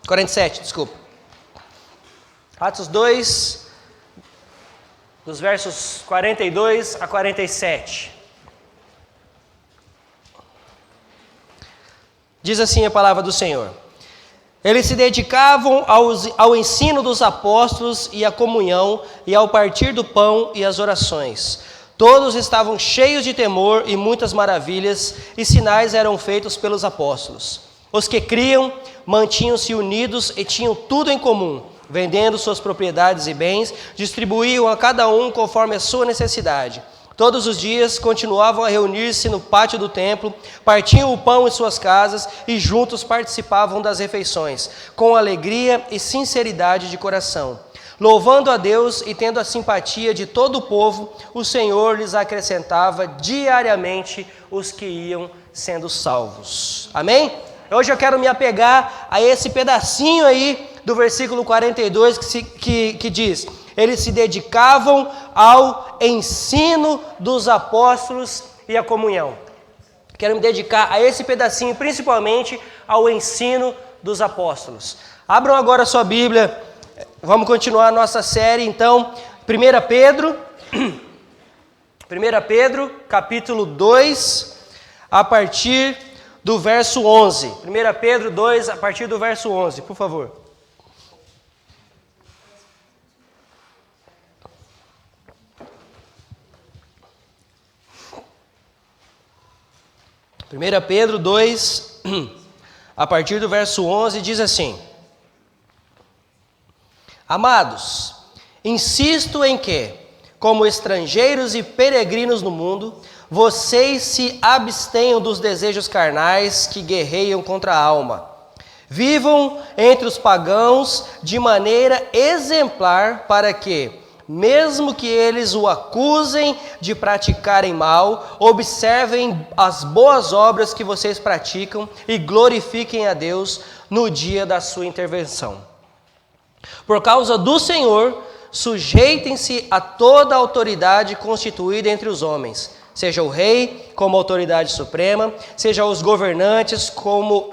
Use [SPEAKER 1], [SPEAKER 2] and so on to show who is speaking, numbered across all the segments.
[SPEAKER 1] 47, desculpa. Atos 2, dos versos 42 a 47. Diz assim a palavra do Senhor. Eles se dedicavam ao ensino dos apóstolos e à comunhão, e ao partir do pão e às orações. Todos estavam cheios de temor e muitas maravilhas e sinais eram feitos pelos apóstolos. Os que criam mantinham-se unidos e tinham tudo em comum, vendendo suas propriedades e bens, distribuíam a cada um conforme a sua necessidade. Todos os dias continuavam a reunir-se no pátio do templo, partiam o pão em suas casas e juntos participavam das refeições, com alegria e sinceridade de coração. Louvando a Deus e tendo a simpatia de todo o povo, o Senhor lhes acrescentava diariamente os que iam sendo salvos. Amém? Hoje eu quero me apegar a esse pedacinho aí do versículo 42 que diz: eles se dedicavam ao ensino dos apóstolos e à comunhão. Quero me dedicar a esse pedacinho, principalmente ao ensino dos apóstolos. Abram agora a sua Bíblia, vamos continuar a nossa série, então, 1 Pedro, capítulo 2, a partir do verso 11. 1 Pedro 2, a partir do verso 11, por favor. 1 Pedro 2, a partir do verso 11, diz assim: Amados, insisto em que, como estrangeiros e peregrinos no mundo, vocês se abstenham dos desejos carnais que guerreiam contra a alma. Vivam entre os pagãos de maneira exemplar para que, mesmo que eles o acusem de praticarem mal, observem as boas obras que vocês praticam e glorifiquem a Deus no dia da sua intervenção. Por causa do Senhor, sujeitem-se a toda a autoridade constituída entre os homens, seja o rei como autoridade suprema, seja os governantes como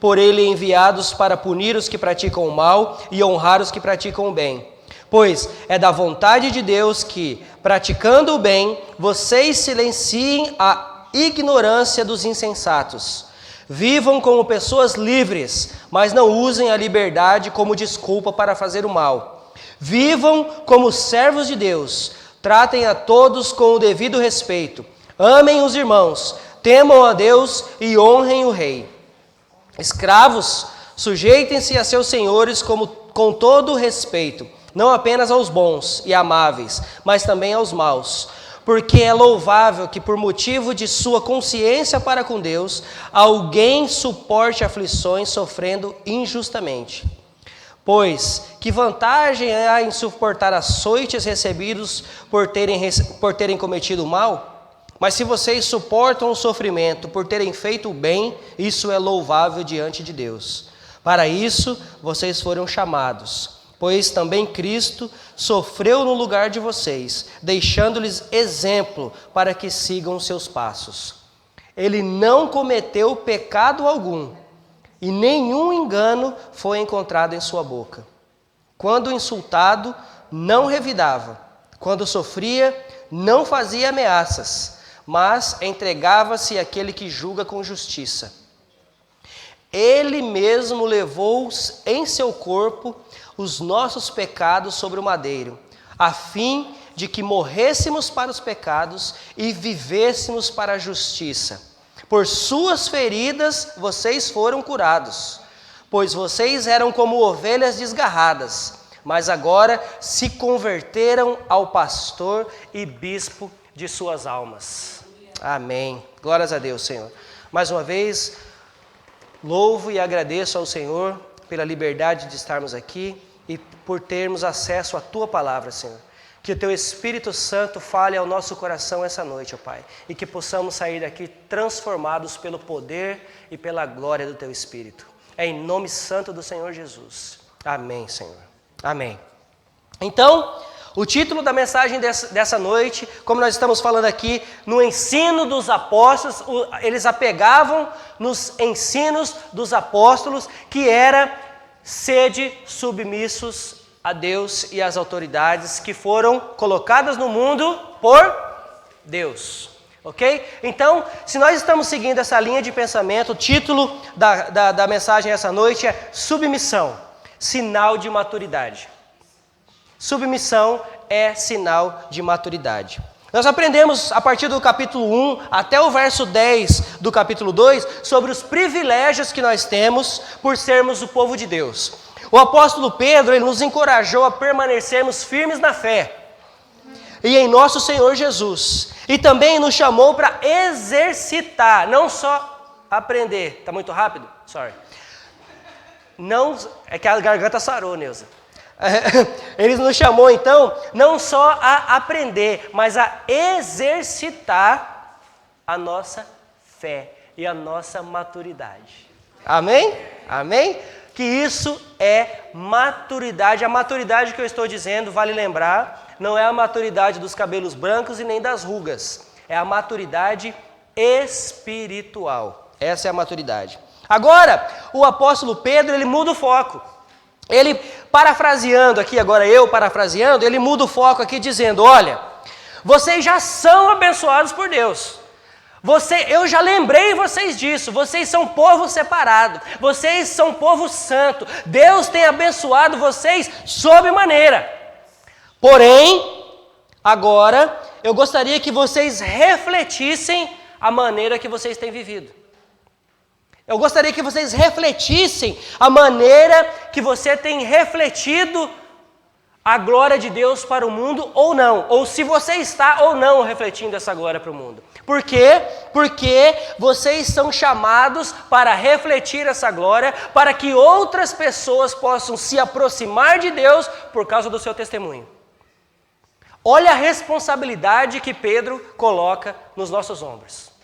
[SPEAKER 1] por ele enviados para punir os que praticam o mal e honrar os que praticam o bem. Pois é da vontade de Deus que, praticando o bem, vocês silenciem a ignorância dos insensatos. Vivam como pessoas livres, mas não usem a liberdade como desculpa para fazer o mal. Vivam como servos de Deus, tratem a todos com o devido respeito. Amem os irmãos, temam a Deus e honrem o rei. Escravos, sujeitem-se a seus senhores com todo o respeito, não apenas aos bons e amáveis, mas também aos maus, porque é louvável que por motivo de sua consciência para com Deus, alguém suporte aflições sofrendo injustamente. Pois, que vantagem há em suportar açoites recebidos por terem cometido o mal? Mas se vocês suportam o sofrimento por terem feito o bem, isso é louvável diante de Deus. Para isso, vocês foram chamados. Pois também Cristo sofreu no lugar de vocês, deixando-lhes exemplo para que sigam seus passos. Ele não cometeu pecado algum, e nenhum engano foi encontrado em sua boca. Quando insultado, não revidava. Quando sofria, não fazia ameaças, mas entregava-se àquele que julga com justiça. Ele mesmo levou em seu corpo os nossos pecados sobre o madeiro, a fim de que morrêssemos para os pecados e vivêssemos para a justiça. Por suas feridas vocês foram curados, pois vocês eram como ovelhas desgarradas, mas agora se converteram ao pastor e bispo de suas almas. Amém. Glórias a Deus, Senhor. Mais uma vez, louvo e agradeço ao Senhor pela liberdade de estarmos aqui e por termos acesso à Tua palavra, Senhor. Que o Teu Espírito Santo fale ao nosso coração essa noite, ó Pai, e que possamos sair daqui transformados pelo poder e pela glória do Teu Espírito. É em nome santo do Senhor Jesus. Amém, Senhor. Amém. Então, O título da mensagem dessa noite, como nós estamos falando aqui, no ensino dos apóstolos, eles apegavam nos ensinos dos apóstolos, que era sede submissos a Deus e às autoridades que foram colocadas no mundo por Deus. Ok? Então, se nós estamos seguindo essa linha de pensamento, o título da mensagem essa noite é Submissão, sinal de maturidade. Submissão é sinal de maturidade. Nós aprendemos a partir do capítulo 1 até o verso 10 do capítulo 2 sobre os privilégios que nós temos por sermos o povo de Deus. O apóstolo Pedro, ele nos encorajou a permanecermos firmes na fé e em nosso Senhor Jesus. E também nos chamou para exercitar, não só aprender. Está muito rápido? Sorry. Não, é que a garganta sarou, Neuza. Ele nos chamou então, não só a aprender, mas a exercitar a nossa fé e a nossa maturidade. Amém? Amém? Que isso é maturidade. A maturidade que eu estou dizendo, vale lembrar, não é a maturidade dos cabelos brancos e nem das rugas. É a maturidade espiritual. Essa é a maturidade. Agora, o apóstolo Pedro, ele muda o foco. Ele, parafraseando aqui, agora eu parafraseando, ele muda o foco aqui dizendo, olha, vocês já são abençoados por Deus. Eu já lembrei vocês disso, vocês são povo separado, vocês são povo santo, Deus tem abençoado vocês sobremaneira. Porém, agora, eu gostaria que vocês refletissem a maneira que vocês têm vivido. Eu gostaria que vocês refletissem a maneira que você tem refletido a glória de Deus para o mundo ou não. Ou se você está ou não refletindo essa glória para o mundo. Por quê? Porque vocês são chamados para refletir essa glória, para que outras pessoas possam se aproximar de Deus por causa do seu testemunho. Olha a responsabilidade que Pedro coloca nos nossos ombros.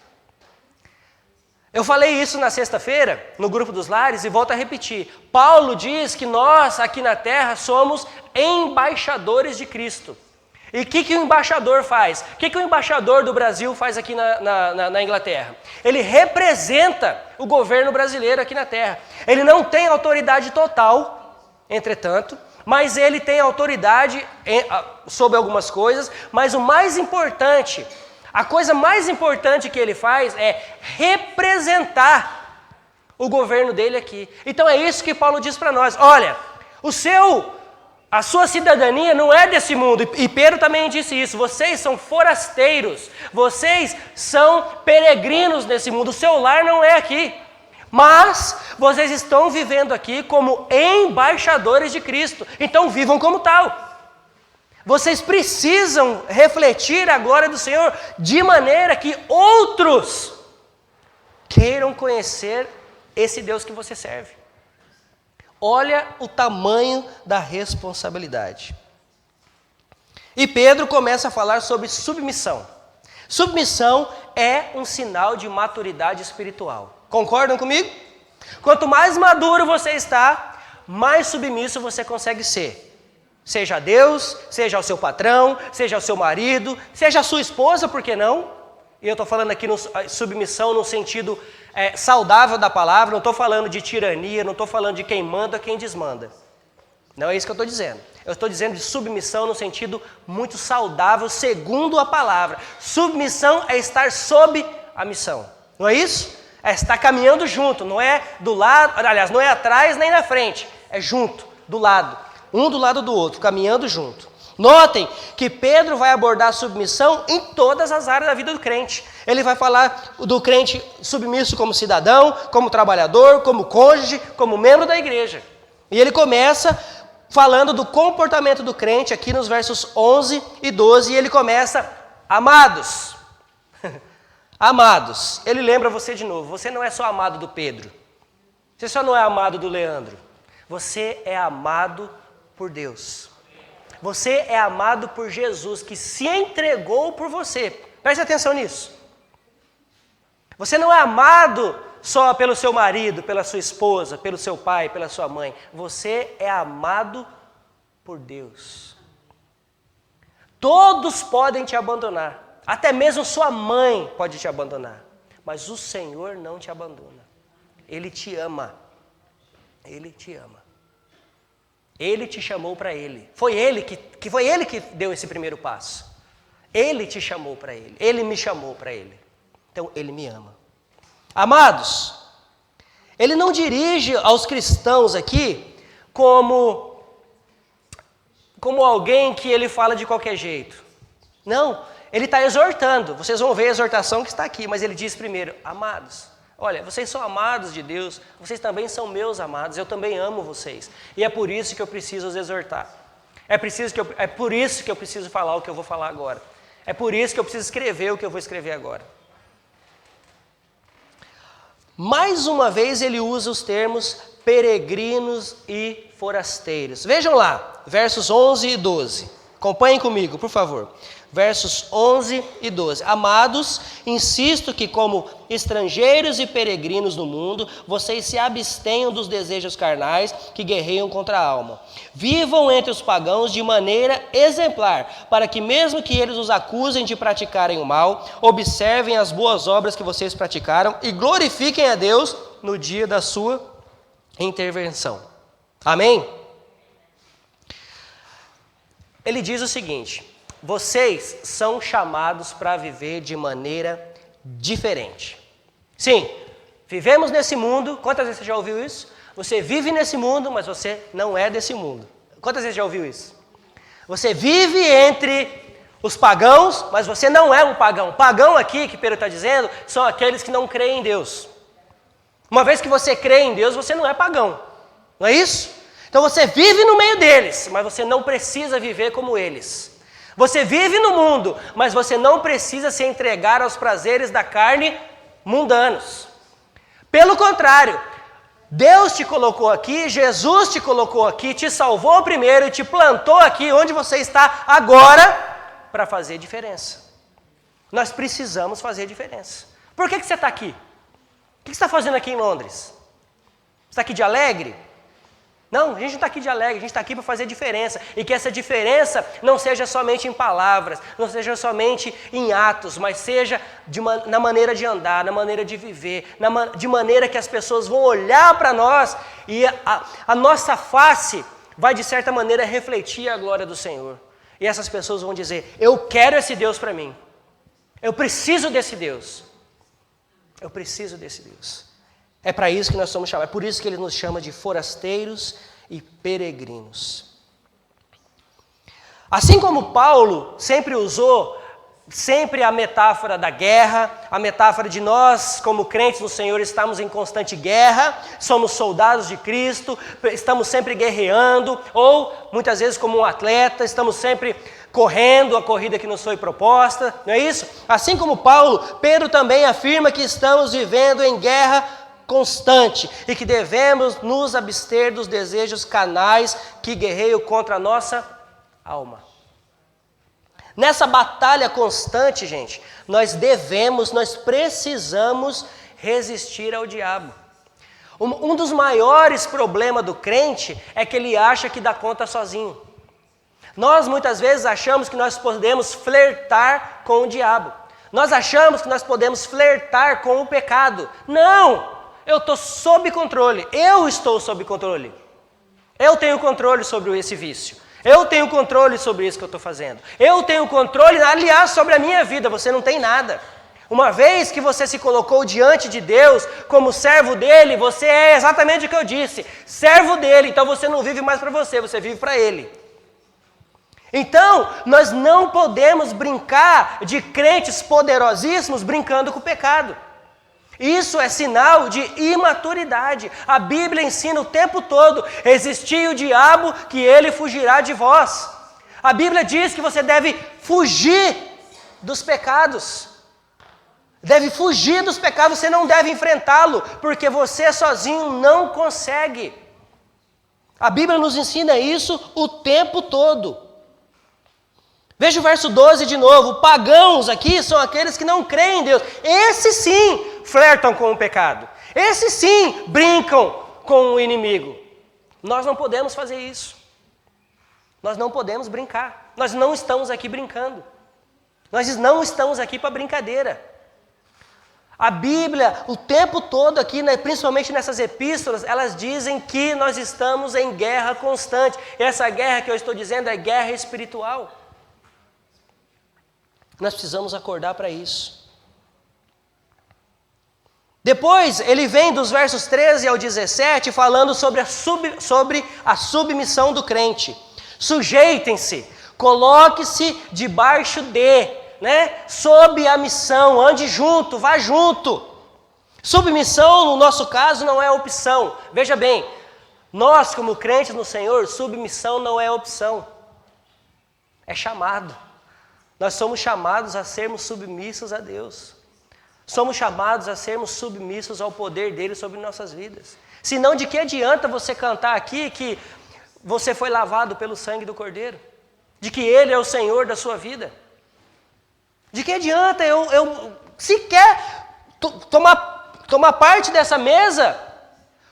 [SPEAKER 1] Eu falei isso na sexta-feira, no grupo dos lares, e volto a repetir. Paulo diz que nós, aqui na terra, somos embaixadores de Cristo. E o que o embaixador faz? O que o embaixador do Brasil faz aqui na Inglaterra? Ele representa o governo brasileiro aqui na terra. Ele não tem autoridade total, entretanto, mas ele tem autoridade sobre algumas coisas, mas o mais importante... A coisa mais importante que ele faz é representar o governo dele aqui. Então é isso que Paulo diz para nós. Olha, a sua cidadania não é desse mundo. E Pedro também disse isso. Vocês são forasteiros. Vocês são peregrinos nesse mundo. O seu lar não é aqui. Mas vocês estão vivendo aqui como embaixadores de Cristo. Então vivam como tal. Vocês precisam refletir a glória do Senhor de maneira que outros queiram conhecer esse Deus que você serve. Olha o tamanho da responsabilidade. E Pedro começa a falar sobre submissão. Submissão é um sinal de maturidade espiritual. Concordam comigo? Quanto mais maduro você está, mais submisso você consegue ser. Seja a Deus, seja ao seu patrão, seja ao seu marido, seja a sua esposa, por que não? E eu estou falando aqui submissão no sentido saudável da palavra, não estou falando de tirania, não estou falando de quem manda, quem desmanda. Não é isso que eu estou dizendo. Eu estou dizendo de submissão no sentido muito saudável, segundo a palavra. Submissão é estar sob a missão. Não é isso? É estar caminhando junto, não é do lado, aliás, não é atrás nem na frente, é junto, do lado. Um do lado do outro, caminhando junto. Notem que Pedro vai abordar a submissão em todas as áreas da vida do crente. Ele vai falar do crente submisso como cidadão, como trabalhador, como cônjuge, como membro da igreja. E ele começa falando do comportamento do crente aqui nos versos 11 e 12. E ele começa, amados. Amados. Ele lembra você de novo. Você não é só amado do Pedro. Você só não é amado do Leandro. Você é amado por Deus. Você é amado por Jesus, que se entregou por você. Preste atenção nisso. Você não é amado só pelo seu marido, pela sua esposa, pelo seu pai, pela sua mãe. Você é amado por Deus. Todos podem te abandonar. Até mesmo sua mãe pode te abandonar. Mas o Senhor não te abandona. Ele te ama. Ele te ama. Ele te chamou para Ele. Foi Ele que deu esse primeiro passo. Ele te chamou para Ele. Ele me chamou para Ele. Então, Ele me ama. Amados, Ele não dirige aos cristãos aqui como alguém que Ele fala de qualquer jeito. Não, Ele está exortando. Vocês vão ver a exortação que está aqui, mas Ele diz primeiro, amados, olha, vocês são amados de Deus, vocês também são meus amados, eu também amo vocês. E é por isso que eu preciso os exortar. É por isso que eu preciso falar o que eu vou falar agora. É por isso que eu preciso escrever o que eu vou escrever agora. Mais uma vez ele usa os termos peregrinos e forasteiros. Vejam lá, versos 11 e 12. Acompanhem comigo, por favor. Versos 11 e 12. Amados, insisto que como estrangeiros e peregrinos no mundo, vocês se abstenham dos desejos carnais que guerreiam contra a alma. Vivam entre os pagãos de maneira exemplar, para que mesmo que eles os acusem de praticarem o mal, observem as boas obras que vocês praticaram e glorifiquem a Deus no dia da sua intervenção. Amém? Ele diz o seguinte: vocês são chamados para viver de maneira diferente. Sim, vivemos nesse mundo. Quantas vezes você já ouviu isso? Você vive nesse mundo, mas você não é desse mundo. Quantas vezes já ouviu isso? Você vive entre os pagãos, mas você não é um pagão. Pagão aqui, que Pedro está dizendo, são aqueles que não creem em Deus. Uma vez que você crê em Deus, você não é pagão. Não é isso? Então você vive no meio deles, mas você não precisa viver como eles. Você vive no mundo, mas você não precisa se entregar aos prazeres da carne mundanos. Pelo contrário, Deus te colocou aqui, Jesus te colocou aqui, te salvou primeiro e te plantou aqui onde você está agora para fazer diferença. Nós precisamos fazer diferença. Por que você está aqui? O que você está fazendo aqui em Londres? Você está aqui de alegre? Não, a gente não está aqui de alegre, a gente está aqui para fazer diferença. E que essa diferença não seja somente em palavras, não seja somente em atos, mas seja na maneira de andar, na maneira de viver, de maneira que as pessoas vão olhar para nós e a nossa face vai, de certa maneira, refletir a glória do Senhor. E essas pessoas vão dizer, eu quero esse Deus para mim. Eu preciso desse Deus. Eu preciso desse Deus. É para isso que nós somos chamados, é por isso que ele nos chama de forasteiros e peregrinos. Assim como Paulo sempre usou a metáfora da guerra, a metáfora de nós, como crentes no Senhor, estamos em constante guerra, somos soldados de Cristo, estamos sempre guerreando, ou muitas vezes como um atleta, estamos sempre correndo a corrida que nos foi proposta, não é isso? Assim como Paulo, Pedro também afirma que estamos vivendo em guerra constante e que devemos nos abster dos desejos carnais que guerreiam contra a nossa alma. Nessa batalha constante, gente, nós precisamos resistir ao diabo. Um dos maiores problemas do crente é que ele acha que dá conta sozinho. Nós muitas vezes achamos que nós podemos flertar com o diabo. Nós achamos que nós podemos flertar com o pecado. Não! Eu estou sob controle, eu estou sob controle. Eu tenho controle sobre esse vício. Eu tenho controle sobre isso que eu estou fazendo. Eu tenho controle, aliás, sobre a minha vida, você não tem nada. Uma vez que você se colocou diante de Deus como servo dele, você é exatamente o que eu disse, servo dele, então você não vive mais para você, você vive para ele. Então, nós não podemos brincar de crentes poderosíssimos brincando com o pecado. Isso é sinal de imaturidade. A Bíblia ensina o tempo todo, resistir o diabo que ele fugirá de vós. A Bíblia diz que você deve fugir dos pecados. Deve fugir dos pecados, você não deve enfrentá-lo, porque você sozinho não consegue. A Bíblia nos ensina isso o tempo todo. Veja o verso 12 de novo. Pagãos aqui são aqueles que não creem em Deus. Esses sim flertam com o pecado. Esses sim brincam com o inimigo. Nós não podemos fazer isso. Nós não podemos brincar. Nós não estamos aqui brincando. Nós não estamos aqui para brincadeira. A Bíblia, o tempo todo aqui, principalmente nessas epístolas, elas dizem que nós estamos em guerra constante. E essa guerra que eu estou dizendo é guerra espiritual. Nós precisamos acordar para isso. Depois, ele vem dos versos 13 ao 17, falando sobre a submissão do crente. Sujeitem-se, coloque-se debaixo de... sob a missão, ande junto, vá junto. Submissão, no nosso caso, não é opção. Veja bem, nós como crentes no Senhor, submissão não é opção, é chamado. Nós somos chamados a sermos submissos a Deus. Somos chamados a sermos submissos ao poder dele sobre nossas vidas. Senão, de que adianta você cantar aqui que você foi lavado pelo sangue do Cordeiro? De que ele é o Senhor da sua vida? De que adianta eu sequer tomar parte dessa mesa?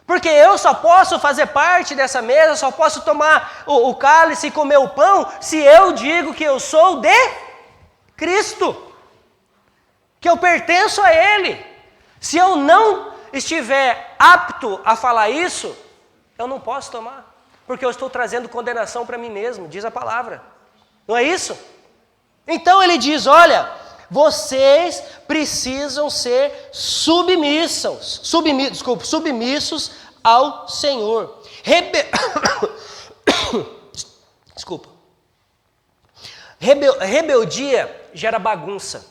[SPEAKER 1] Porque eu só posso fazer parte dessa mesa, só posso tomar o cálice e comer o pão, se eu digo que eu sou de Cristo, que eu pertenço a Ele. Se eu não estiver apto a falar isso, eu não posso tomar, porque eu estou trazendo condenação para mim mesmo, diz a palavra. Não é isso? Então ele diz, olha, vocês precisam ser submissos ao Senhor. Desculpa. Rebeldia gera bagunça.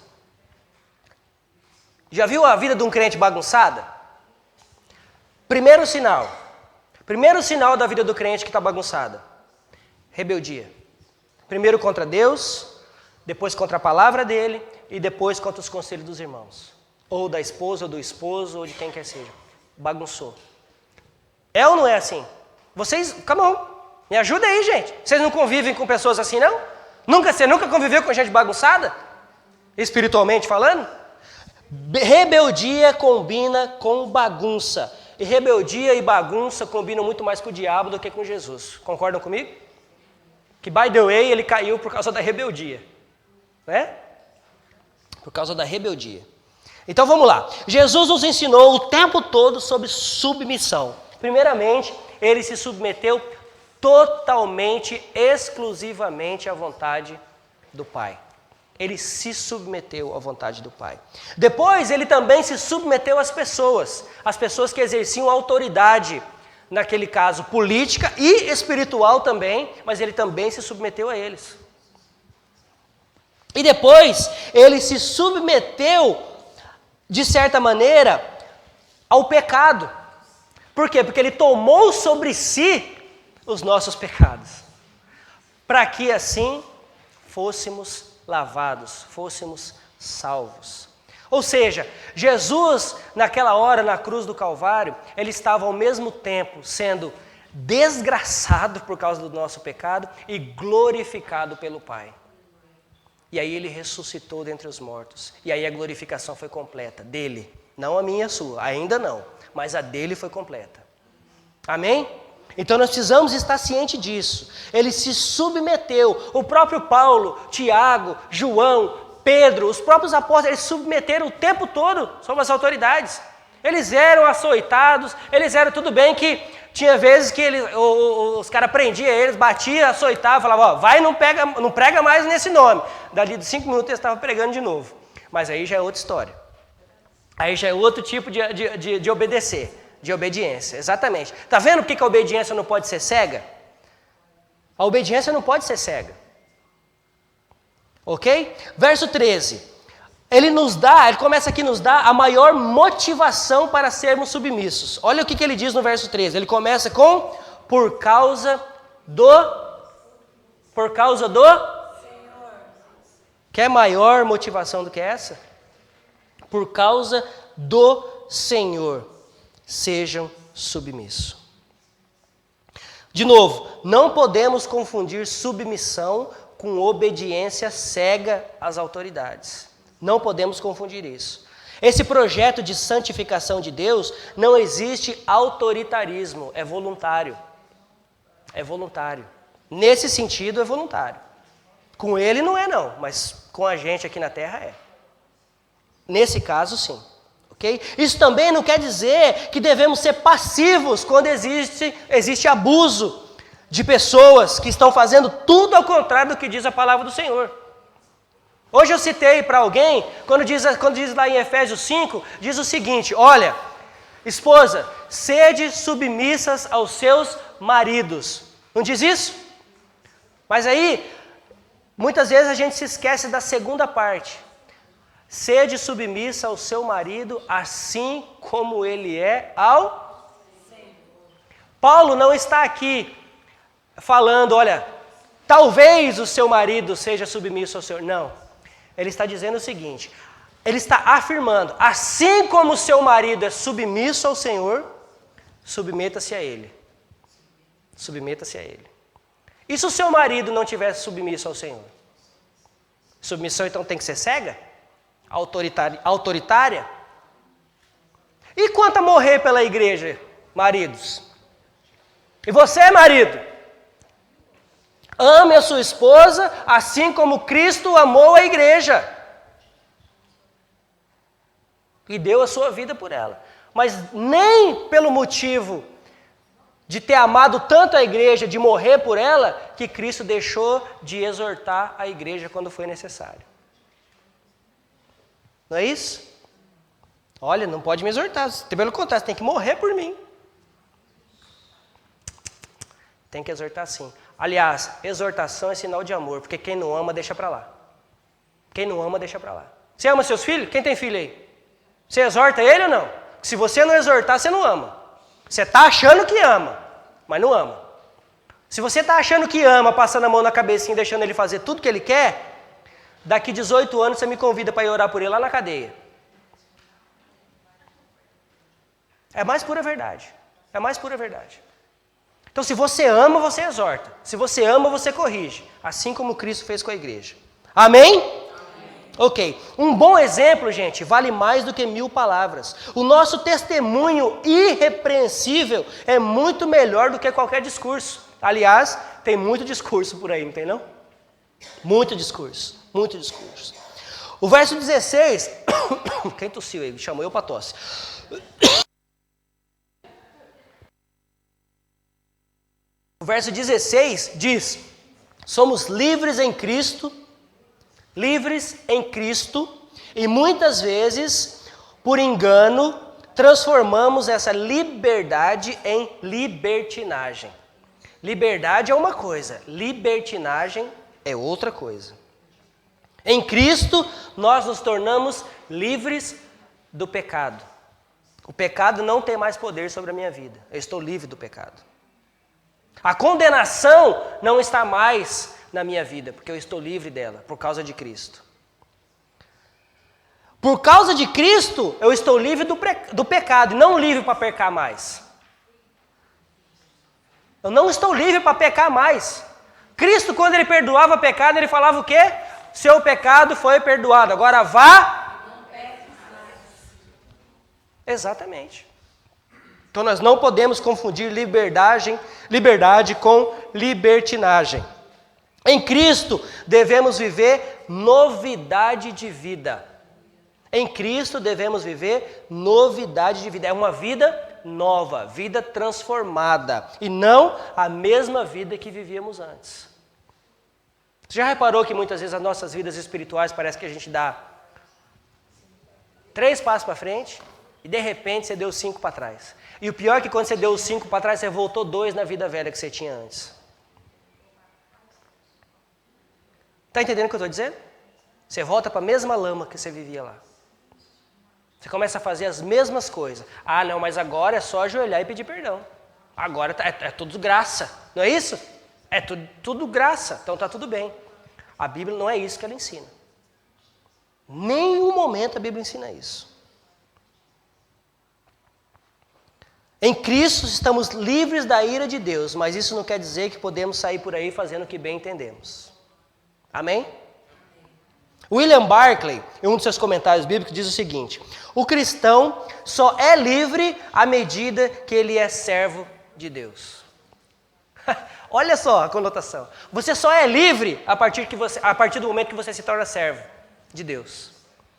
[SPEAKER 1] Já viu a vida de um crente bagunçada? Primeiro sinal da vida do crente que está bagunçada. Rebeldia. Primeiro contra Deus, depois contra a palavra dele e depois contra os conselhos dos irmãos. Ou da esposa, ou do esposo, ou de quem quer seja. Bagunçou. É ou não é assim? Vocês, come on, me ajuda aí, gente. Vocês não convivem com pessoas assim, não? Você nunca conviveu com gente bagunçada? Espiritualmente falando? Rebeldia combina com bagunça. E rebeldia e bagunça combinam muito mais com o diabo do que com Jesus. Concordam comigo? Que, by the way, ele caiu por causa da rebeldia. Né? Por causa da rebeldia. Então vamos lá. Jesus nos ensinou o tempo todo sobre submissão. Primeiramente, ele se submeteu totalmente, exclusivamente à vontade do Pai. Ele se submeteu à vontade do Pai. Depois, ele também se submeteu às pessoas que exerciam autoridade, naquele caso política e espiritual também, mas ele também se submeteu a eles. E depois, ele se submeteu, de certa maneira, ao pecado. Por quê? Porque ele tomou sobre si os nossos pecados, para que assim fôssemos lavados, fôssemos salvos. Ou seja, Jesus, naquela hora, na cruz do Calvário, ele estava ao mesmo tempo sendo desgraçado por causa do nosso pecado e glorificado pelo Pai. E aí ele ressuscitou dentre os mortos. E aí a glorificação foi completa, dele. Não a minha e a sua, ainda não, mas a dele foi completa. Amém? Então nós precisamos estar cientes disso. Ele se submeteu. O próprio Paulo, Tiago, João, Pedro, os próprios apóstolos, eles se submeteram o tempo todo sob as autoridades. Eles eram açoitados, eles eram, tudo bem que tinha vezes que os caras prendiam eles, batiam, açoitavam, falavam, vai, não prega mais nesse nome. Dali de 5 minutos eles estavam pregando de novo. Mas aí já é outra história. Aí já é outro tipo de obedecer. De obediência, exatamente. Está vendo por que a obediência não pode ser cega? A obediência não pode ser cega. Ok? Verso 13. Ele começa aqui a nos dar a maior motivação para sermos submissos. Olha o que ele diz no verso 13. Ele começa com por causa do Senhor. Quer maior motivação do que essa? Por causa do Senhor. Sejam submissos. De novo, não podemos confundir submissão com obediência cega às autoridades. Não podemos confundir isso. Esse projeto de santificação de Deus não existe autoritarismo, é voluntário. É voluntário. Nesse sentido, é voluntário. Com ele não é não, mas com a gente aqui na terra é. Nesse caso, sim. Okay? Isso também não quer dizer que devemos ser passivos quando existe abuso de pessoas que estão fazendo tudo ao contrário do que diz a palavra do Senhor. Hoje eu citei para alguém, quando diz lá em Efésios 5, diz o seguinte: olha, esposa, sede submissas aos seus maridos. Não diz isso? Mas aí, muitas vezes a gente se esquece da segunda parte. Sede submissa ao seu marido, assim como ele é ao Senhor. Paulo não está aqui falando, olha, talvez o seu marido seja submisso ao Senhor. Não. Ele está dizendo o seguinte, ele está afirmando, assim como o seu marido é submisso ao Senhor, submeta-se a ele. Submeta-se a ele. E se o seu marido não tivesse submisso ao Senhor? Submissão então tem que ser cega? Autoritária? E quanto a morrer pela igreja, maridos? E você, marido? Ame a sua esposa assim como Cristo amou a igreja. E deu a sua vida por ela. Mas nem pelo motivo de ter amado tanto a igreja, de morrer por ela, que Cristo deixou de exortar a igreja quando foi necessário. Não é isso? Olha, não pode me exortar. Pelo contrário, você tem que morrer por mim. Tem que exortar sim. Aliás, exortação é sinal de amor, porque quem não ama, deixa para lá. Quem não ama, deixa para lá. Você ama seus filhos? Quem tem filho aí? Você exorta ele ou não? Se você não exortar, você não ama. Você está achando que ama, mas não ama. Se você está achando que ama, passando a mão na cabecinha e deixando ele fazer tudo que ele quer, daqui 18 anos você me convida para ir orar por ele lá na cadeia. É mais pura verdade. É mais pura verdade. Então, se você ama, você exorta. Se você ama, você corrige. Assim como Cristo fez com a igreja. Amém? Amém. Ok. Um bom exemplo, gente, vale mais do que 1000 palavras. O nosso testemunho irrepreensível é muito melhor do que qualquer discurso. Aliás, tem muito discurso por aí, não tem não? Muito discurso. Muito discurso. O verso 16... Quem tossiu aí? Chamou eu para tosse. O verso 16 diz: somos livres em Cristo, e muitas vezes, por engano, transformamos essa liberdade em libertinagem. Liberdade é uma coisa, libertinagem é outra coisa. Em Cristo, nós nos tornamos livres do pecado. O pecado não tem mais poder sobre a minha vida. Eu estou livre do pecado. A condenação não está mais na minha vida, porque eu estou livre dela, por causa de Cristo. Por causa de Cristo, eu estou livre do pecado, e não livre para pecar mais. Eu não estou livre para pecar mais. Cristo, quando ele perdoava pecado, ele falava o quê? Seu pecado foi perdoado, agora vá. Não peque mais. Exatamente. Então nós não podemos confundir liberdade com libertinagem. Em Cristo devemos viver novidade de vida. Em Cristo devemos viver novidade de vida. É uma vida nova, vida transformada. E não a mesma vida que vivíamos antes. Você já reparou que muitas vezes as nossas vidas espirituais parece que a gente dá 3 passos para frente e de repente você deu 5 para trás. E o pior é que quando você deu os 5 para trás, você voltou 2 na vida velha que você tinha antes. Está entendendo o que eu estou dizendo? Você volta para a mesma lama que você vivia lá. Você começa a fazer as mesmas coisas. Ah, não, mas agora é só ajoelhar e pedir perdão. Agora é tudo graça, não é isso? É tudo graça, então está tudo bem. A Bíblia não é isso que ela ensina. Nenhum momento a Bíblia ensina isso. Em Cristo estamos livres da ira de Deus, mas isso não quer dizer que podemos sair por aí fazendo o que bem entendemos. Amém? William Barclay, em um de seus comentários bíblicos, diz o seguinte: o cristão só é livre à medida que ele é servo de Deus. Olha só a conotação. Você só é livre a partir do momento que você se torna servo de Deus.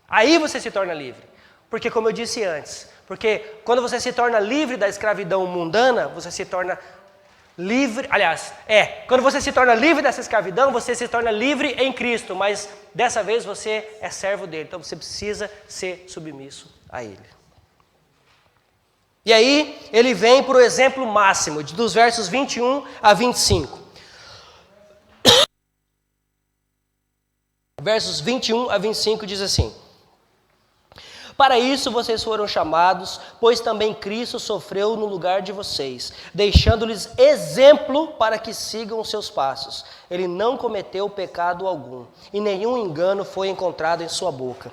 [SPEAKER 1] Aí você se torna livre. Porque, como eu disse antes, porque quando você se torna livre da escravidão mundana, você se torna livre, quando você se torna livre dessa escravidão, você se torna livre em Cristo, mas dessa vez você é servo dele, então você precisa ser submisso a ele. E aí, ele vem para o exemplo máximo, dos versos 21 a 25. Versos 21 a 25 diz assim: para isso vocês foram chamados, pois também Cristo sofreu no lugar de vocês, deixando-lhes exemplo para que sigam os seus passos. Ele não cometeu pecado algum, e nenhum engano foi encontrado em sua boca.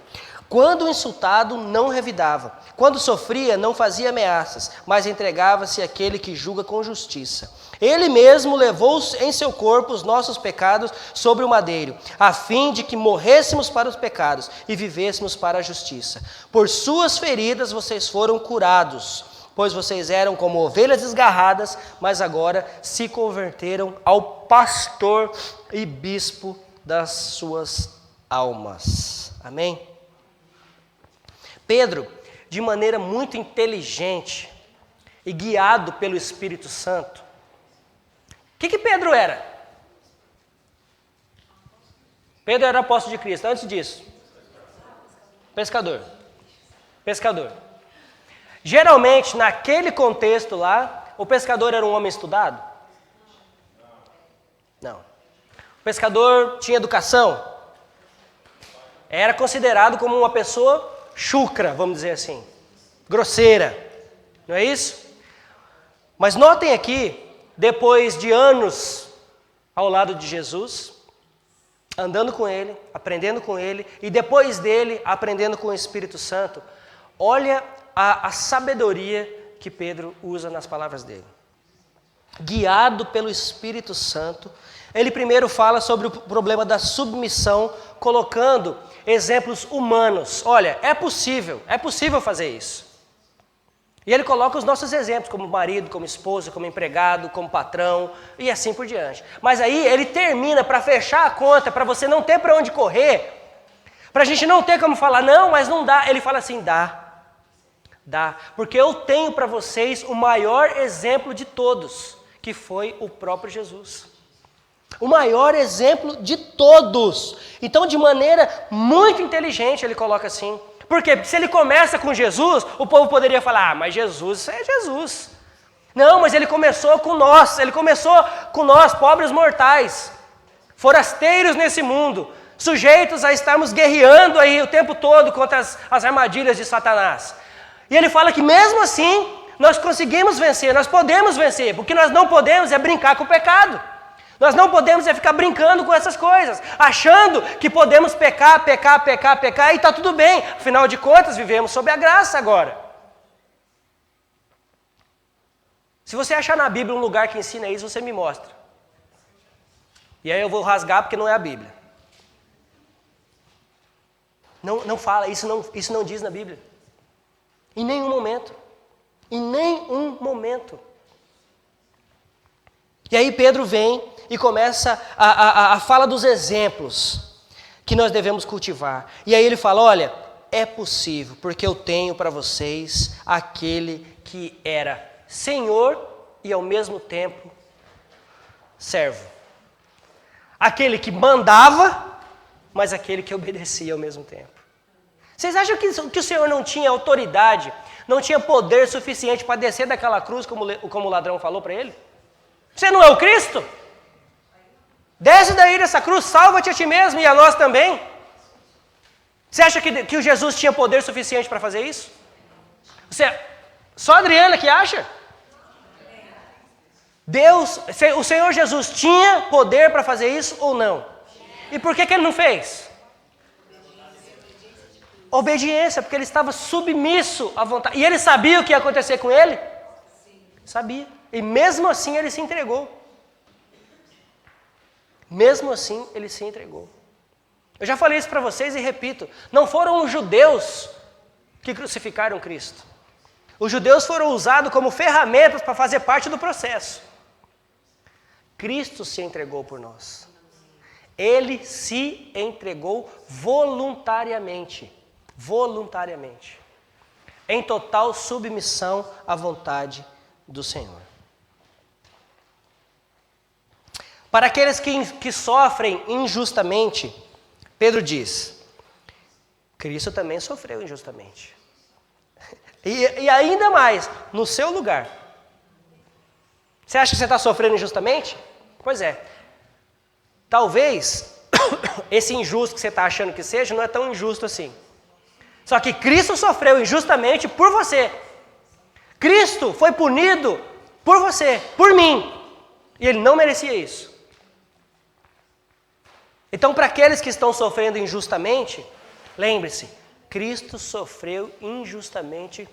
[SPEAKER 1] Quando insultado, não revidava. Quando sofria, não fazia ameaças, mas entregava-se àquele que julga com justiça. Ele mesmo levou em seu corpo os nossos pecados sobre o madeiro, a fim de que morrêssemos para os pecados e vivêssemos para a justiça. Por suas feridas vocês foram curados, pois vocês eram como ovelhas desgarradas, mas agora se converteram ao pastor e bispo das suas almas. Amém? Pedro, de maneira muito inteligente e guiado pelo Espírito Santo. O que Pedro era? Pedro era apóstolo de Cristo. Antes disso, pescador. Geralmente, naquele contexto lá, o pescador era um homem estudado? Não. O pescador tinha educação? Era considerado como uma pessoa chucra, vamos dizer assim, grosseira, não é isso? Mas notem aqui, depois de anos ao lado de Jesus, andando com ele, aprendendo com ele, e depois dele, aprendendo com o Espírito Santo, olha a sabedoria que Pedro usa nas palavras dele. Guiado pelo Espírito Santo, ele primeiro fala sobre o problema da submissão, colocando exemplos humanos. Olha, é possível fazer isso. E ele coloca os nossos exemplos, como marido, como esposa, como empregado, como patrão, e assim por diante. Mas aí ele termina para fechar a conta, para você não ter para onde correr, para a gente não ter como falar, não, mas não dá. Ele fala assim, dá, porque eu tenho para vocês o maior exemplo de todos, que foi o próprio Jesus. O maior exemplo de todos. Então, de maneira muito inteligente, ele coloca assim. Por quê? Porque se ele começa com Jesus, o povo poderia falar, mas Jesus é Jesus. Não, mas ele começou com nós, pobres mortais, forasteiros nesse mundo, sujeitos a estarmos guerreando aí o tempo todo contra as armadilhas de Satanás. E ele fala que mesmo assim, nós conseguimos vencer, nós podemos vencer, porque nós não podemos é brincar com o pecado. Nós não podemos é ficar brincando com essas coisas, achando que podemos pecar e está tudo bem. Afinal de contas, vivemos sob a graça agora. Se você achar na Bíblia um lugar que ensina isso, você me mostra. E aí eu vou rasgar porque não é a Bíblia. Não fala, isso não diz na Bíblia. Em nenhum momento. Em nenhum momento. E aí Pedro vem e começa a fala dos exemplos que nós devemos cultivar. E aí ele fala, olha, é possível, porque eu tenho para vocês aquele que era Senhor e ao mesmo tempo servo. Aquele que mandava, mas aquele que obedecia ao mesmo tempo. Vocês acham que o Senhor não tinha autoridade, não tinha poder suficiente para descer daquela cruz, como o ladrão falou para ele? Você não é o Cristo? Desce daí dessa cruz, salva-te a ti mesmo e a nós também. Você acha que o Jesus tinha poder suficiente para fazer isso? Só a Adriana que acha? O Senhor Jesus tinha poder para fazer isso ou não? E por que ele não fez? Obediência, porque ele estava submisso à vontade. E ele sabia o que ia acontecer com ele? Sabia. E mesmo assim ele se entregou. Mesmo assim ele se entregou. Eu já falei isso para vocês e repito. Não foram os judeus que crucificaram Cristo. Os judeus foram usados como ferramentas para fazer parte do processo. Cristo se entregou por nós. Ele se entregou voluntariamente. Voluntariamente. Em total submissão à vontade do Senhor. Para aqueles que sofrem injustamente, Pedro diz, Cristo também sofreu injustamente. E ainda mais, no seu lugar. Você acha que você está sofrendo injustamente? Pois é. Talvez esse injusto que você está achando que seja não é tão injusto assim. Só que Cristo sofreu injustamente por você. Cristo foi punido por você, por mim. E ele não merecia isso. Então, para aqueles que estão sofrendo injustamente, lembre-se, Cristo sofreu injustamente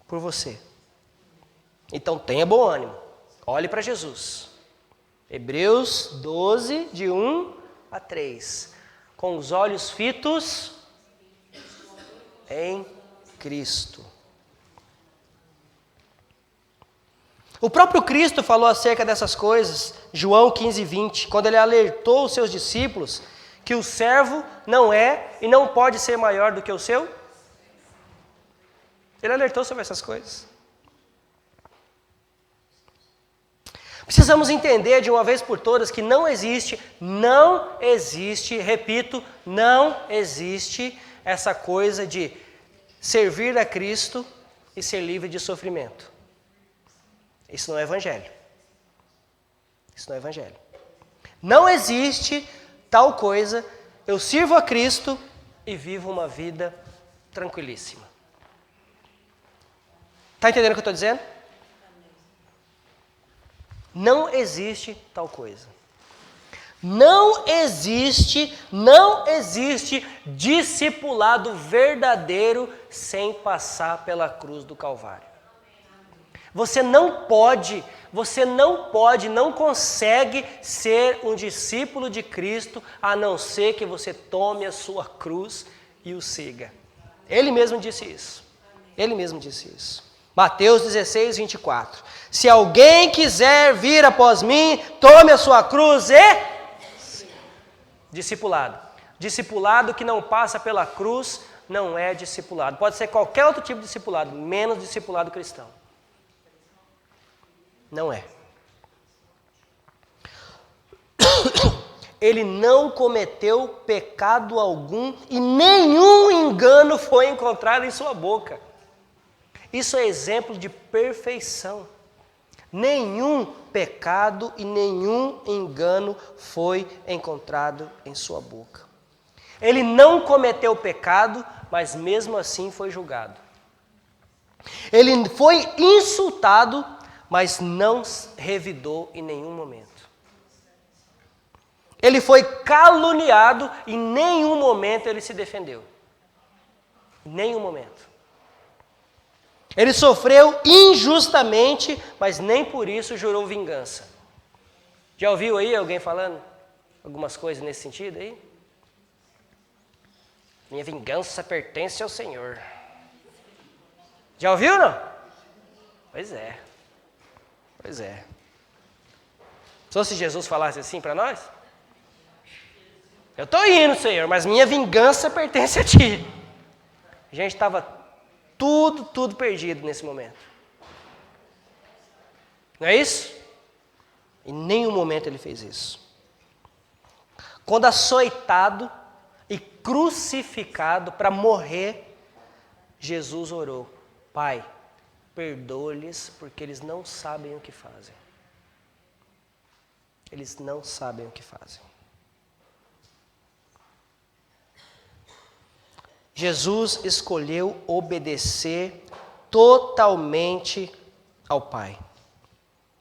[SPEAKER 1] por você. Então, tenha bom ânimo. Olhe para Jesus. Hebreus 12, de 1 a 3. Com os olhos fitos em Cristo. O próprio Cristo falou acerca dessas coisas, João 15, 20, quando ele alertou os seus discípulos que o servo não é e não pode ser maior do que o seu. Ele alertou sobre essas coisas. Precisamos entender de uma vez por todas que não existe, repito, não existe essa coisa de servir a Cristo e ser livre de sofrimento. Isso não é evangelho. Isso não é evangelho. Não existe tal coisa, eu sirvo a Cristo e vivo uma vida tranquilíssima. Está entendendo o que eu estou dizendo? Não existe tal coisa. Não existe discipulado verdadeiro sem passar pela cruz do Calvário. Você não consegue ser um discípulo de Cristo a não ser que você tome a sua cruz e o siga. Ele mesmo disse isso. Ele mesmo disse isso. Mateus 16, 24. Se alguém quiser vir após mim, tome a sua cruz e... Discipulado. Discipulado que não passa pela cruz não é discipulado. Pode ser qualquer outro tipo de discipulado, menos discipulado cristão. Não é. Ele não cometeu pecado algum e nenhum engano foi encontrado em sua boca. Isso é exemplo de perfeição. Nenhum pecado e nenhum engano foi encontrado em sua boca. Ele não cometeu pecado, mas mesmo assim foi julgado. Ele foi insultado, mas não revidou em nenhum momento. Ele foi caluniado e em nenhum momento ele se defendeu. Em nenhum momento. Ele sofreu injustamente, mas nem por isso jurou vingança. Já ouviu aí alguém falando algumas coisas nesse sentido aí? Minha vingança pertence ao Senhor. Já ouviu, não? Pois é. Pois é. Só se Jesus falasse assim para nós? Eu estou indo, Senhor, mas minha vingança pertence a Ti. A gente estava tudo perdido nesse momento. Não é isso? Em nenhum momento ele fez isso. Quando açoitado e crucificado para morrer, Jesus orou: Pai, perdoa-lhes porque eles não sabem o que fazem. Eles não sabem o que fazem. Jesus escolheu obedecer totalmente ao Pai.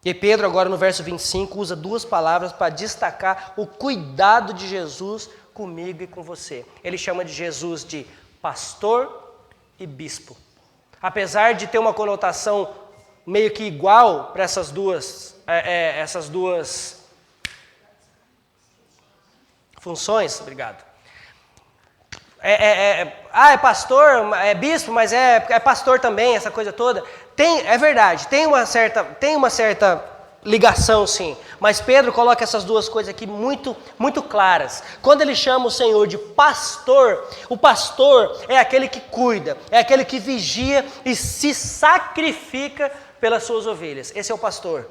[SPEAKER 1] E Pedro agora no verso 25 usa duas palavras para destacar o cuidado de Jesus comigo e com você. Ele chama de Jesus de pastor e bispo. Apesar de ter uma conotação meio que igual para essas duas funções, obrigado. É pastor, é bispo, mas é pastor também, essa coisa toda. É verdade, tem uma certa ligação, sim. Mas Pedro coloca essas duas coisas aqui muito, muito claras. Quando ele chama o Senhor de pastor, o pastor é aquele que cuida, é aquele que vigia e se sacrifica pelas suas ovelhas. Esse é o pastor.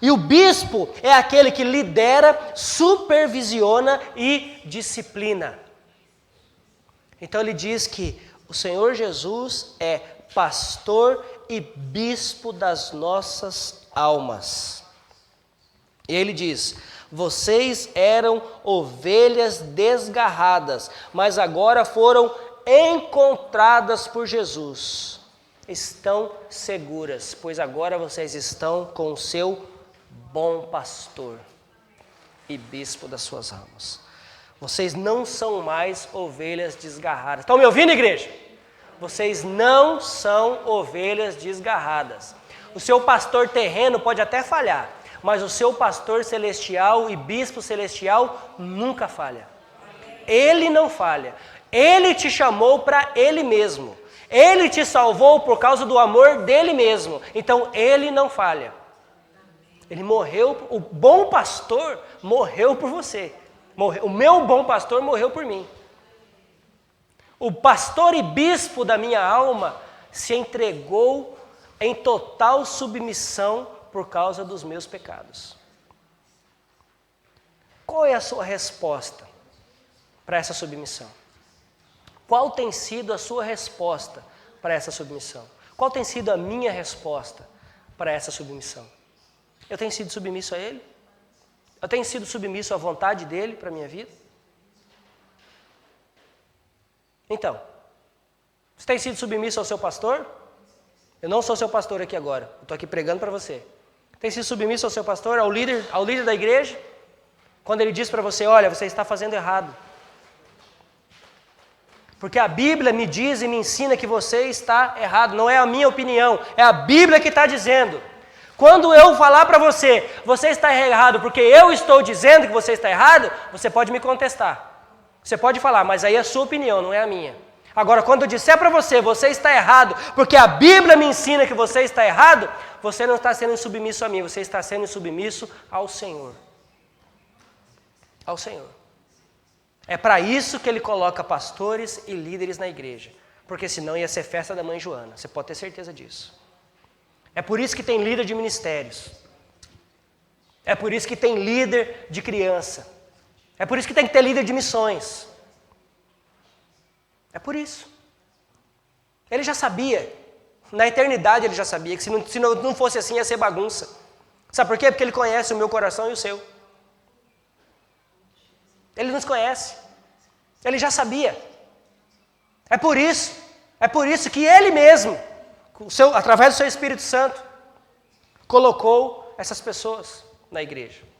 [SPEAKER 1] E o bispo é aquele que lidera, supervisiona e disciplina. Então ele diz que o Senhor Jesus é pastor e bispo das nossas almas. E ele diz: vocês eram ovelhas desgarradas, mas agora foram encontradas por Jesus. Estão seguras, pois agora vocês estão com o seu bom pastor e bispo das suas almas. Vocês não são mais ovelhas desgarradas. Estão me ouvindo, igreja? Vocês não são ovelhas desgarradas. O seu pastor terreno pode até falhar, mas o seu pastor celestial e bispo celestial nunca falha. Ele não falha. Ele te chamou para ele mesmo. Ele te salvou por causa do amor dele mesmo. Então ele não falha. Ele morreu, o bom pastor morreu por você. O meu bom pastor morreu por mim. O pastor e bispo da minha alma se entregou em total submissão por causa dos meus pecados. Qual é a sua resposta para essa submissão? Qual tem sido a sua resposta para essa submissão? Qual tem sido a minha resposta para essa submissão? Eu tenho sido submisso a Ele? Eu tenho sido submisso à vontade dEle para a minha vida? Então, você tem sido submisso ao seu pastor? Eu não sou seu pastor aqui agora, eu estou aqui pregando para você. Tem sido submisso ao seu pastor, ao líder da igreja? Quando ele diz para você: olha, você está fazendo errado. Porque a Bíblia me diz e me ensina que você está errado, não é a minha opinião, é a Bíblia que está dizendo. Quando eu falar para você, você está errado porque eu estou dizendo que você está errado, você pode me contestar. Você pode falar, mas aí é a sua opinião, não é a minha. Agora, quando eu disser para você, você está errado porque a Bíblia me ensina que você está errado, você não está sendo submisso a mim, você está sendo submisso ao Senhor. Ao Senhor. É para isso que Ele coloca pastores e líderes na igreja, porque senão ia ser festa da mãe Joana, você pode ter certeza disso. É por isso que tem líder de ministérios. É por isso que tem líder de criança. É por isso que tem que ter líder de missões. É por isso. Ele já sabia. Na eternidade ele já sabia que se não fosse assim ia ser bagunça. Sabe por quê? Porque Ele conhece o meu coração e o seu. Ele nos conhece. Ele já sabia. É por isso que Ele mesmo, através do seu Espírito Santo, colocou essas pessoas na igreja.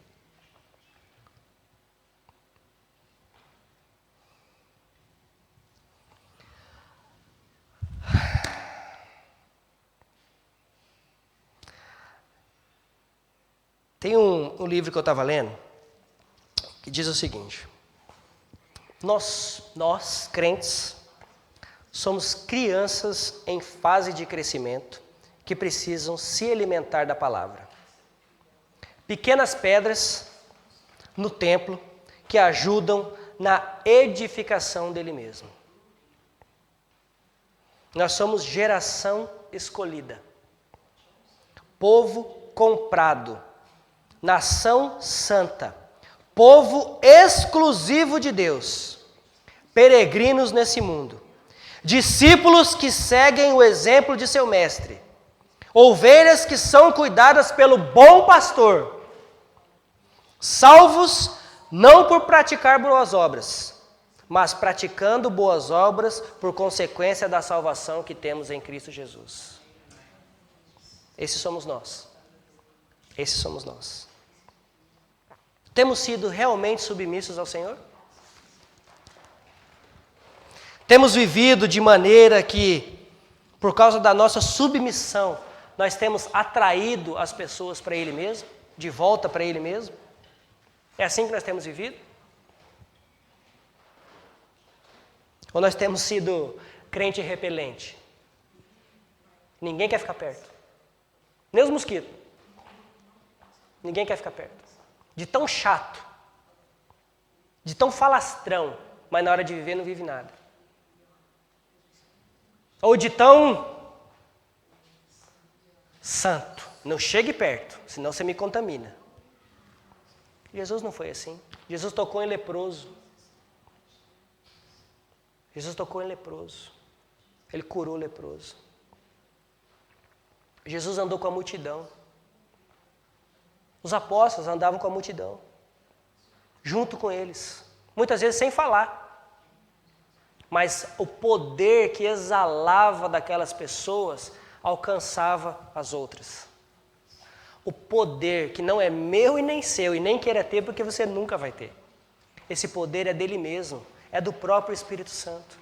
[SPEAKER 1] Tem um livro que eu estava lendo que diz o seguinte: nós crentes, somos crianças em fase de crescimento que precisam se alimentar da palavra. Pequenas pedras no templo que ajudam na edificação dele mesmo. Nós somos geração escolhida, povo comprado, nação santa, povo exclusivo de Deus, peregrinos nesse mundo, discípulos que seguem o exemplo de seu mestre, ovelhas que são cuidadas pelo bom pastor, salvos não por praticar boas obras, mas praticando boas obras por consequência da salvação que temos em Cristo Jesus. Esses somos nós. Esses somos nós. Temos sido realmente submissos ao Senhor? Temos vivido de maneira que, por causa da nossa submissão, nós temos atraído as pessoas para Ele mesmo, de volta para Ele mesmo? É assim que nós temos vivido? Ou nós temos sido crente repelente? Ninguém quer ficar perto. Nem os mosquitos. Ninguém quer ficar perto. De tão chato, de tão falastrão, mas na hora de viver não vive nada. Ou de tão santo, não chegue perto, senão você me contamina. Jesus não foi assim. Jesus tocou em leproso. Jesus tocou em leproso. Ele curou o leproso. Jesus andou com a multidão. Os apóstolos andavam com a multidão, junto com eles, muitas vezes sem falar. Mas o poder que exalava daquelas pessoas alcançava as outras. O poder que não é meu e nem seu, e nem queira ter, porque você nunca vai ter. Esse poder é dele mesmo, é do próprio Espírito Santo.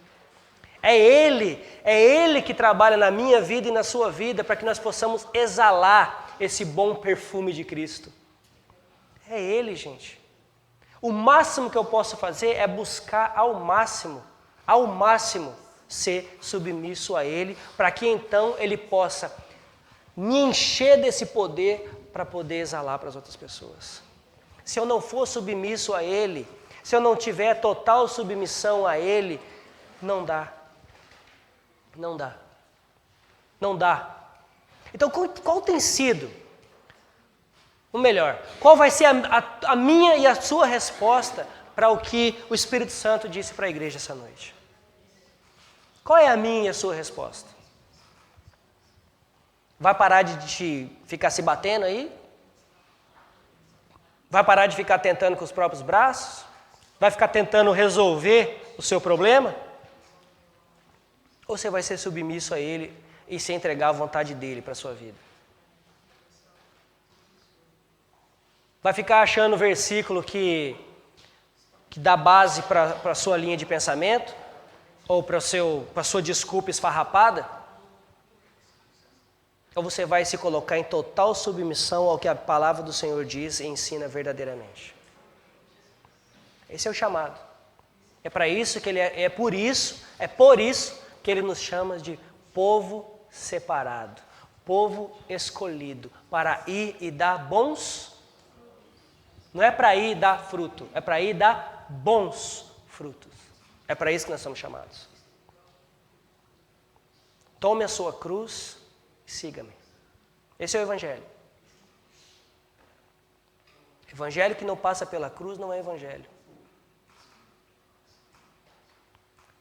[SPEAKER 1] É Ele que trabalha na minha vida e na sua vida para que nós possamos exalar esse bom perfume de Cristo. É Ele, gente. O máximo que eu posso fazer é buscar ao máximo, ser submisso a Ele, para que então Ele possa me encher desse poder para poder exalar para as outras pessoas. Se eu não for submisso a Ele, se eu não tiver total submissão a Ele, não dá. Não dá. Não dá. Então, qual tem sido o melhor? Qual vai ser a minha e a sua resposta para o que o Espírito Santo disse para a igreja essa noite? Qual é a minha e a sua resposta? Vai parar de ficar se batendo aí? Vai parar de ficar tentando com os próprios braços? Vai ficar tentando resolver o seu problema? Ou você vai ser submisso a Ele e se entregar à vontade dEle para a sua vida? Vai ficar achando versículo que dá base para a sua linha de pensamento? Ou para a sua desculpa esfarrapada? Ou você vai se colocar em total submissão ao que a palavra do Senhor diz e ensina verdadeiramente? Esse é o chamado. É para isso que Ele é por isso que Ele nos chama de povo separado, povo escolhido, para ir e dar bons. Não é para ir e dar fruto, é para ir e dar bons frutos. É para isso que nós somos chamados. Tome a sua cruz e siga-me. Esse é o Evangelho. Evangelho que não passa pela cruz não é Evangelho.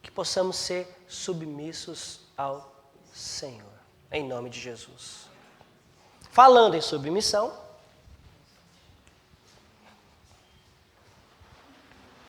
[SPEAKER 1] Que possamos ser submissos ao Senhor, em nome de Jesus. Falando em submissão,